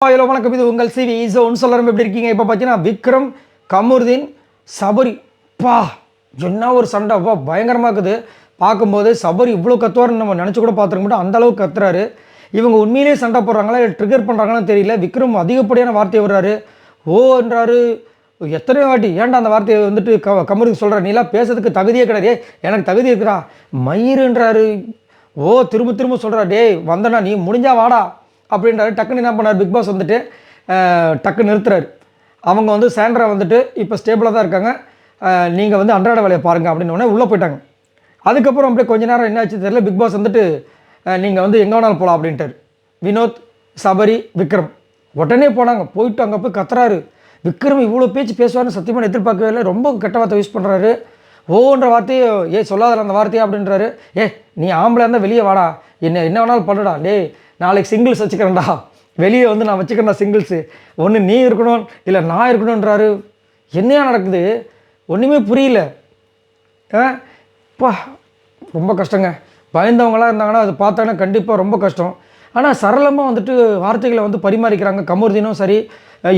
Hello வணக்கம், இது உங்கள் சிவி ஜோன். சொல்லணும் எப்படி இருக்கீங்க? இப்போ பார்த்தீங்கன்னா விக்ரம், கமருதீன், சபரி பா என்ன ஒரு சண்டை பயங்கரமாக இருக்குது. பார்க்கும்போது சபரி இவ்வளோ கத்துவார்னு நம்ம நினச்சி கூட பார்த்துருக்க மாட்டோம். அந்தளவுக்கு கத்துறாரு. இவங்க உண்மையிலேயே சண்டை போடுறாங்களா இல்லை ட்ரிகர் பண்ணுறாங்கன்னு தெரியல. விக்ரம் அதிகப்படியான வார்த்தையை விடுறாரு. ஓன்றாரு. எத்தனை வாட்டி ஏன்டா அந்த வார்த்தையை வந்துட்டு கமருதீன் சொல்கிறார், நீலாம் பேசுறதுக்கு தகுதியே கிடையாது. எனக்கு தகுதி இருக்குடா மயிருன்றாரு. திரும்ப திரும்ப சொல்கிறார், டேய் வந்தனா நீ முடிஞ்சா வாடா அப்படின்றாரு. டக்குன்னு என்ன பண்ணார், பிக் பாஸ் வந்துட்டு டக்குன்னு நிறுத்துறாரு. அவங்க வந்து சாண்ட்ரா வந்துட்டு இப்போ ஸ்டேபிளாக தான் இருக்காங்க, நீங்கள் வந்து அன்றாட வேலையை பாருங்கள் அப்படின்னு உள்ளே போயிட்டாங்க. அதுக்கப்புறம் அப்படியே கொஞ்ச நேரம் என்னாச்சு தெரியல, பிக் பாஸ் வந்துட்டு நீங்கள் வந்து எங்கே வேணாலும் போகலாம் அப்படின்ட்டார். வினோத், சபரி, விக்ரம் உடனே போனாங்க. போயிட்டு அங்கே போய் கத்துறாரு. விக்ரம் இவ்வளோ பேச்சு பேசுவார்னு சத்தியமாக எதிர்பார்க்கவே இல்லை. ரொம்ப கெட்ட வார்த்தை யூஸ் பண்ணுறாரு. ஓன்ற வார்த்தையே சொல்லாத அந்த வார்த்தையா அப்படின்றாரு. நீ ஆம்பளை இருந்தால் வெளியே வாடா, என்ன வேணாலும் பண்ணுடா, நாளைக்கு சிங்கிள்ஸ் வச்சுக்கிறேன்டா, வெளியே வந்து நான் வச்சுக்கிறேன்டா சிங்கிள்ஸு, ஒன்று நீ இருக்கணும் இல்லை நான் இருக்கணுன்றாரு. என்னையா நடக்குது ஒன்றுமே புரியல. ரொம்ப கஷ்டங்க. பயந்தவங்களாம் இருந்தாங்கன்னா அது பார்த்தாங்கன்னா கண்டிப்பாக ரொம்ப கஷ்டம். ஆனால் சரளமாக வந்துட்டு வார்த்தைகளை வந்து பரிமாறிக்கிறாங்க. கமருதீனும் சரி,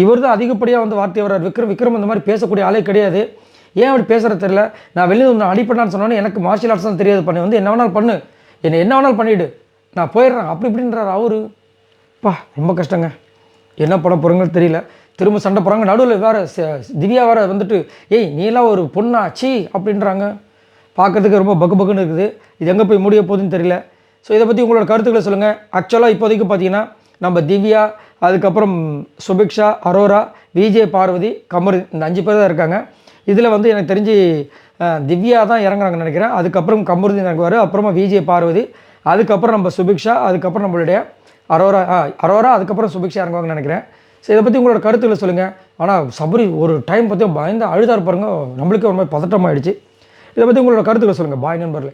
இவர் தான் அதிகப்படியாக வந்து வார்த்தை வர்றார். விக்ரம் இந்த மாதிரி பேசக்கூடிய ஆளே கிடையாது. ஏன் அப்படி பேசுகிறது தெரியல. நான் வெளியே ஒன்று அடிப்படான்னு சொன்னோன்னே எனக்கு மார்ஷியல் ஆர்ட்ஸ் தான் தெரியாது, பண்ணி வந்து என்ன வேணாலும் பண்ணு, என்ன வேணாலும் பண்ணிவிடு, நான் போயிடுறேன் அப்படி இப்படின்றார் அவரு. ரொம்ப கஷ்டங்க. என்ன பண்ண போகிறாங்கன்னு தெரியல. திரும்ப சண்டை போகிறாங்க. நடுவில் வேறு திவ்யா வேறு வந்துட்டு நீலாம் ஒரு பொண்ணா சி அப்படின்றாங்க. பார்க்கறதுக்கு ரொம்ப பக்குன்னு இருக்குது. இது எங்கே போய் முடிய போகுதுன்னு தெரியல. ஸோ இதை பற்றி உங்களோட கருத்துக்களை சொல்லுங்கள். ஆக்சுவலாக இப்போதைக்கு பார்த்தீங்கன்னா நம்ம திவ்யா, அதுக்கப்புறம் சுபிக்ஷா, அரோரா, விஜய், பார்வதி, கமருதீன் இந்த 5 பேர் தான் இருக்காங்க. இதில் வந்து எனக்கு தெரிஞ்சு திவ்யா தான் இறங்குறாங்கன்னு நினைக்கிறேன். அதுக்கப்புறம் கமருதீன் இறங்குவார், அப்புறமா விஜய், பார்வதி, அதுக்கப்புறம் நம்ம சுபிக்ஷா, அதுக்கப்புறம் நம்மளுடைய அரோரா, அதுக்கப்புறம் சுபிக்ஷா இறங்குவாங்கன்னு நினைக்கிறேன். ஸோ இதை பற்றி உங்களோட கருத்துக்களை சொல்லுங்கள். ஆனால் சபரி ஒரு டைம் பற்றி பயந்து அழுதார் பாருங்க. நம்மளுக்கே ஒரு மாதிரி பதட்டமாகிடுச்சு. இதை பற்றி உங்களோட கருத்துக்களை சொல்லுங்கள். பாய் நண்பர்களே.